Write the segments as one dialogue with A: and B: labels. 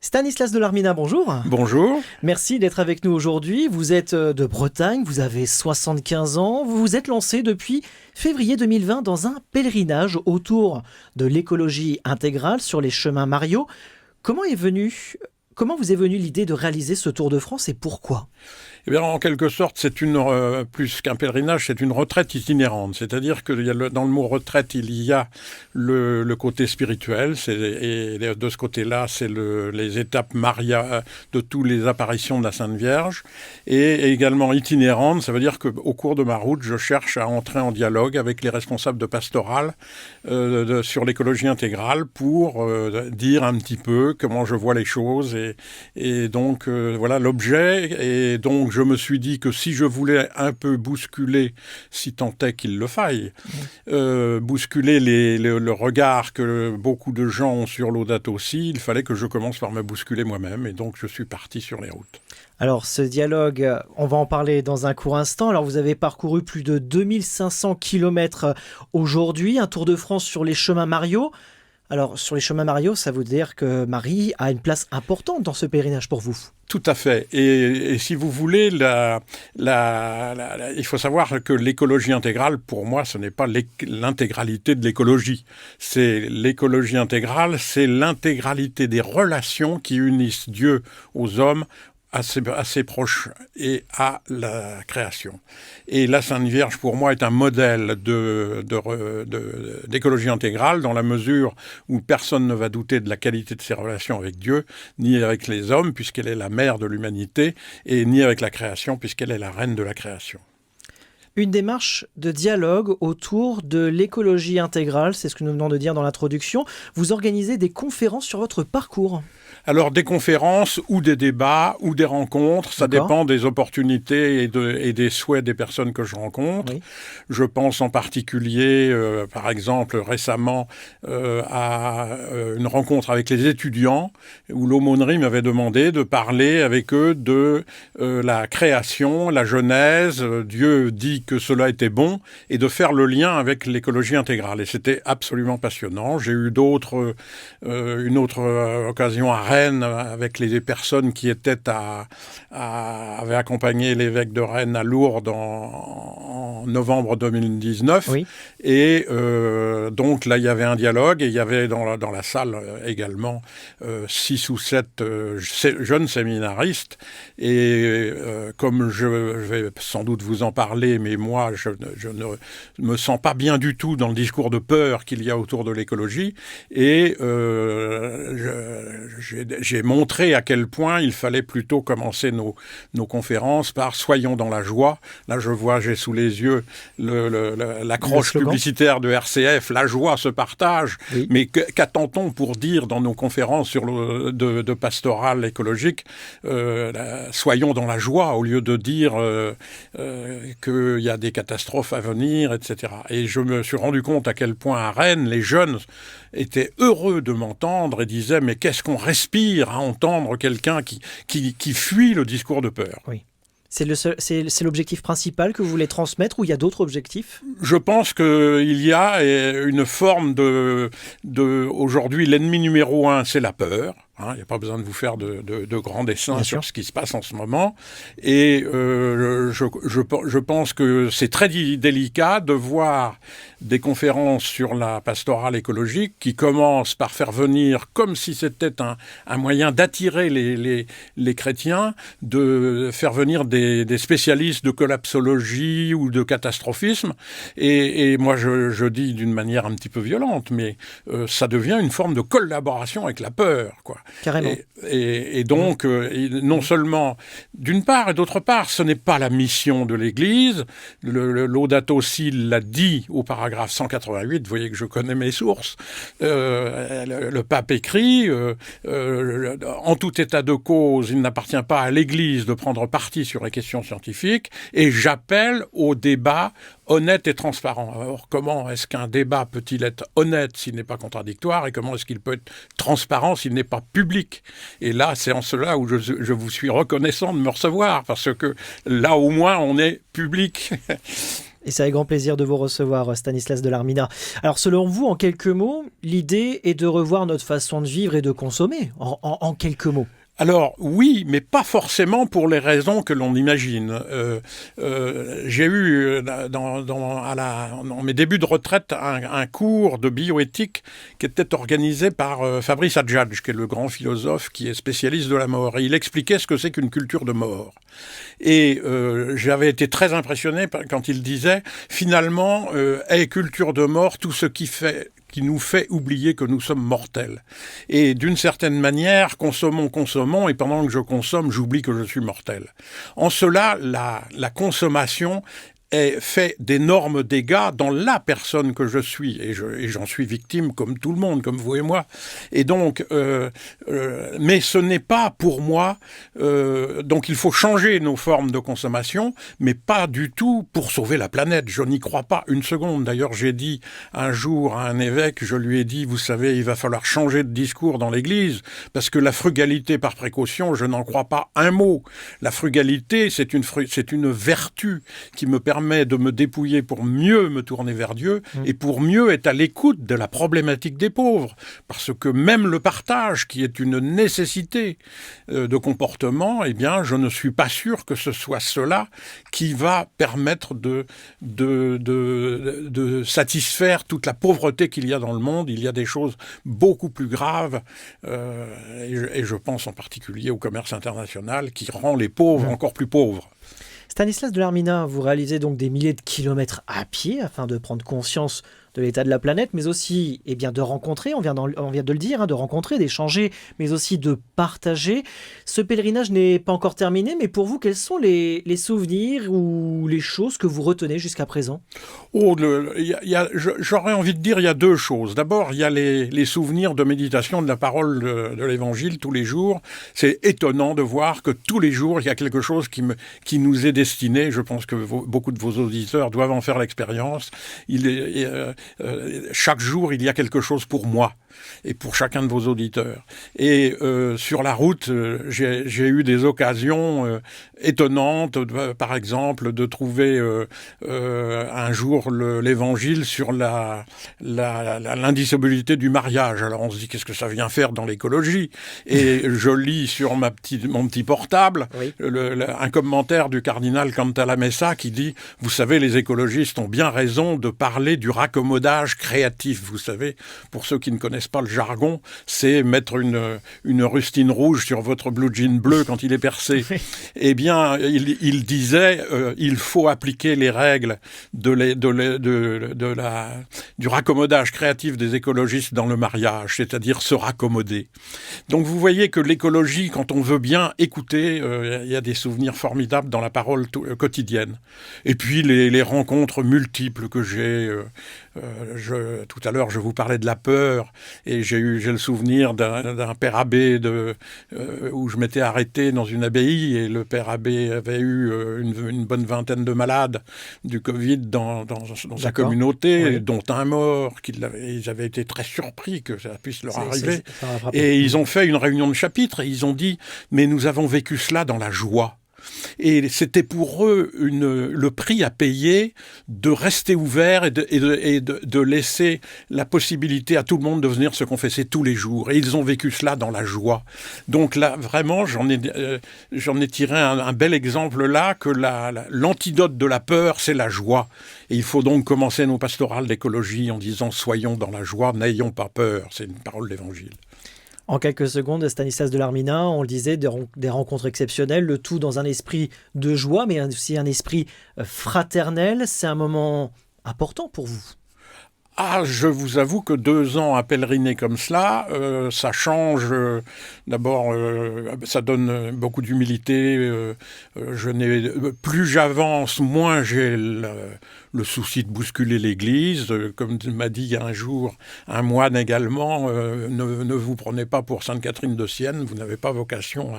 A: Stanislas Delarmina, bonjour.
B: Bonjour.
A: Merci d'être avec nous aujourd'hui. Vous êtes de Bretagne, vous avez 75 ans. Vous vous êtes lancé depuis février 2020 dans un pèlerinage autour de l'écologie intégrale sur les chemins Mario. Comment vous est venue l'idée de réaliser ce Tour de France et pourquoi ?
B: Eh bien, en quelque sorte, c'est plus qu'un pèlerinage, c'est une retraite itinérante. C'est-à-dire que dans le mot retraite, il y a le côté spirituel. Et de ce côté-là, c'est les étapes Maria de toutes les apparitions de la Sainte Vierge. Et également itinérante, ça veut dire qu'au cours de ma route, je cherche à entrer en dialogue avec les responsables de pastoral sur l'écologie intégrale pour dire un petit peu comment je vois les choses. Et donc, voilà l'objet. Et donc, je me suis dit que si je voulais un peu bousculer, si tant est qu'il le faille, bousculer le regard que beaucoup de gens ont sur Laudato Si, il fallait que je commence par me bousculer moi-même. Et donc, je suis parti sur les routes.
A: Alors, ce dialogue, on va en parler dans un court instant. Alors, vous avez parcouru plus de 2500 km aujourd'hui, un Tour de France sur les chemins Mario. Alors, sur les chemins Mario, ça veut dire que Marie a une place importante dans ce pèlerinage pour vous.
B: Tout à fait. Et si vous voulez, il faut savoir que l'écologie intégrale, pour moi, ce n'est pas l'intégralité de l'écologie. C'est l'écologie intégrale, c'est l'intégralité des relations qui unissent Dieu aux hommes, assez proche et à la création. Et la Sainte Vierge, pour moi, est un modèle d'écologie intégrale dans la mesure où personne ne va douter de la qualité de ses relations avec Dieu, ni avec les hommes, puisqu'elle est la mère de l'humanité, et ni avec la création, puisqu'elle est la reine de la création.
A: Une démarche de dialogue autour de l'écologie intégrale, c'est ce que nous venons de dire dans l'introduction. Vous organisez des conférences sur votre parcours.
B: Alors, des conférences ou des débats ou des rencontres, ça dépend des opportunités et des souhaits des personnes que je rencontre. Oui. Je pense en particulier, par exemple, récemment, à une rencontre avec les étudiants où l'aumônerie m'avait demandé de parler avec eux de la création, la Genèse, Dieu dit que cela était bon, et de faire le lien avec l'écologie intégrale. Et c'était absolument passionnant. J'ai eu une autre occasion à Rennes avec les personnes qui étaient avaient accompagné l'évêque de Rennes à Lourdes en novembre 2019. Oui. Et donc là, il y avait un dialogue et il y avait dans la salle également 6 ou 7 jeunes séminaristes. Et comme je vais sans doute vous en parler, mais moi, je ne me sens pas bien du tout dans le discours de peur qu'il y a autour de l'écologie. Et j'ai montré à quel point il fallait plutôt commencer nos conférences par « Soyons dans la joie ». Là, j'ai sous les yeux l'accroche publicitaire de RCF, « La joie se partage ». Oui. Mais qu'attend-on pour dire dans nos conférences de pastorale écologique « Soyons dans la joie » au lieu de dire qu'il y a des catastrophes à venir, etc. Et je me suis rendu compte à quel point à Rennes, les jeunes étaient heureux de m'entendre et disaient « Mais qu'est-ce qu'on respire à entendre quelqu'un qui fuit le discours de peur ?»
A: Oui. C'est l'objectif principal que vous voulez transmettre ou il y a d'autres objectifs ?
B: Je pense qu'il y a une forme aujourd'hui, l'ennemi numéro 1, c'est la peur. Il n'y a pas besoin de vous faire de grands dessins sur ce qui se passe en ce moment. Et je pense que c'est très délicat de voir des conférences sur la pastorale écologique qui commencent par faire venir, comme si c'était un moyen d'attirer les chrétiens, de faire venir des spécialistes de collapsologie ou de catastrophisme. Et moi, je dis d'une manière un petit peu violente, mais ça devient une forme de collaboration avec la peur, quoi.
A: Carrément.
B: Et donc, non seulement, d'une part et d'autre part, ce n'est pas la mission de l'Église. Laudato Si l'a dit au paragraphe 188, vous voyez que je connais mes sources. Le pape écrit, en tout état de cause, il n'appartient pas à l'Église de prendre parti sur les questions scientifiques, et j'appelle au débat honnête et transparent. Alors, comment est-ce qu'un débat peut-il être honnête s'il n'est pas contradictoire, et comment est-ce qu'il peut être transparent s'il n'est pas public ? Et là, c'est en cela où je vous suis reconnaissant de me recevoir, parce que là, au moins, on est public.
A: Et c'est avec grand plaisir de vous recevoir, Stanislas Delarminat. Alors selon vous, en quelques mots, l'idée est de revoir notre façon de vivre et de consommer, en quelques mots.
B: Alors oui, mais pas forcément pour les raisons que l'on imagine. J'ai eu dans mes débuts de retraite un cours de bioéthique qui était organisé par Fabrice Adjadj, qui est le grand philosophe qui est spécialiste de la mort. Et il expliquait ce que c'est qu'une culture de mort. Et j'avais été très impressionné quand il disait finalement est culture de mort tout ce qui nous fait oublier que nous sommes mortels. Et d'une certaine manière, consommons, et pendant que je consomme, j'oublie que je suis mortel. En cela, la consommation fait d'énormes dégâts dans la personne que je suis, et j'en suis victime comme tout le monde, comme vous et moi. Et donc, mais ce n'est pas pour moi, donc il faut changer nos formes de consommation, mais pas du tout pour sauver la planète. Je n'y crois pas une seconde. D'ailleurs, j'ai dit un jour à un évêque, je lui ai dit, vous savez, il va falloir changer de discours dans l'Église, parce que la frugalité par précaution, je n'en crois pas un mot. La frugalité, c'est une vertu qui me permet de me dépouiller pour mieux me tourner vers Dieu et pour mieux être à l'écoute de la problématique des pauvres. Parce que même le partage, qui est une nécessité de comportement, eh bien, je ne suis pas sûr que ce soit cela qui va permettre de satisfaire toute la pauvreté qu'il y a dans le monde. Il y a des choses beaucoup plus graves, et je pense en particulier au commerce international qui rend les pauvres encore plus pauvres.
A: Stanislas Delarminat, vous réalisez donc des milliers de kilomètres à pied afin de prendre conscience de l'état de la planète, mais aussi de rencontrer, on vient de le dire, de rencontrer, d'échanger, mais aussi de partager. Ce pèlerinage n'est pas encore terminé, mais pour vous, quels sont les souvenirs ou les choses que vous retenez jusqu'à présent ?
B: J'aurais envie de dire, il y a deux choses. D'abord, il y a les souvenirs de méditation de la parole de l'Évangile tous les jours. C'est étonnant de voir que tous les jours, il y a quelque chose qui nous est destiné. Je pense que beaucoup de vos auditeurs doivent en faire l'expérience. Chaque jour, il y a quelque chose pour moi et pour chacun de vos auditeurs. Et sur la route, j'ai eu des occasions étonnantes, par exemple, de trouver un jour l'Évangile sur l'indissolubilité du mariage. Alors on se dit, qu'est-ce que ça vient faire dans l'écologie ? Et je lis sur mon petit portable un commentaire du cardinal Cantalamessa qui dit, vous savez, les écologistes ont bien raison de parler du raccommodage créatif. Vous savez, pour ceux qui ne connaissent pas le jargon, c'est mettre une rustine rouge sur votre blue jean bleu quand il est percé. Eh bien, il disait, il faut appliquer les règles du raccommodage créatif des écologistes dans le mariage, c'est-à-dire se raccommoder. Donc vous voyez que l'écologie, quand on veut bien écouter, il y a des souvenirs formidables dans la parole quotidienne. Et puis les rencontres multiples que j'ai. Tout à l'heure, je vous parlais de la peur, et j'ai le souvenir d'un père abbé où je m'étais arrêté dans une abbaye, et le père abbé avait eu une bonne vingtaine de malades du Covid dans sa communauté, dont un mort. Ils avaient été très surpris que ça puisse leur arriver. Et ils ont fait une réunion de chapitre, et ils ont dit « Mais nous avons vécu cela dans la joie ». Et c'était pour eux le prix à payer de rester ouvert et de laisser la possibilité à tout le monde de venir se confesser tous les jours. Et ils ont vécu cela dans la joie. Donc là, vraiment, j'en ai tiré un bel exemple là, que l'antidote de la peur, c'est la joie. Et il faut donc commencer nos pastorales d'écologie en disant « Soyons dans la joie, n'ayons pas peur ». C'est une parole de l'Évangile.
A: En quelques secondes, Stanislas Delarminat, on le disait, des rencontres exceptionnelles, le tout dans un esprit de joie, mais aussi un esprit fraternel. C'est un moment important pour vous.
B: Ah, je vous avoue que 2 ans à pèleriner comme cela, ça change. D'abord, ça donne beaucoup d'humilité. Plus j'avance, moins j'ai le souci de bousculer l'Église. Comme m'a dit un jour un moine également, ne vous prenez pas pour Sainte Catherine de Sienne, vous n'avez pas vocation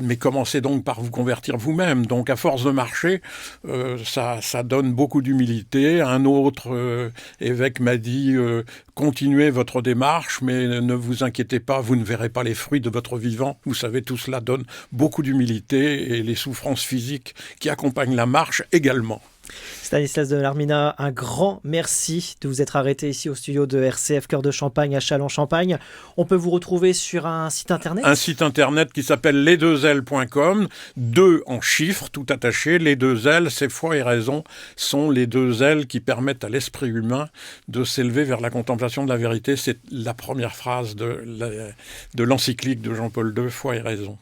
B: mais commencez donc par vous convertir vous-même. Donc à force de marcher, ça donne beaucoup d'humilité. Un autre évêque m'a dit continuez votre démarche, mais ne vous inquiétez pas, vous ne verrez pas les fruits de votre vivant. Vous savez, tout cela donne beaucoup d'humilité, et les souffrances physiques qui accompagnent la marche également.
A: Stanislas Delarminat, un grand merci de vous être arrêté ici au studio de RCF Cœur de Champagne à Châlons-Champagne. On peut vous retrouver sur un site internet ?
B: Un site internet qui s'appelle lesdeuxailes.com, 2 en chiffres, tout attaché. Les deux ailes, c'est foi et raison, sont les deux ailes qui permettent à l'esprit humain de s'élever vers la contemplation de la vérité. C'est la première phrase de l'encyclique de Jean-Paul II, foi et raison.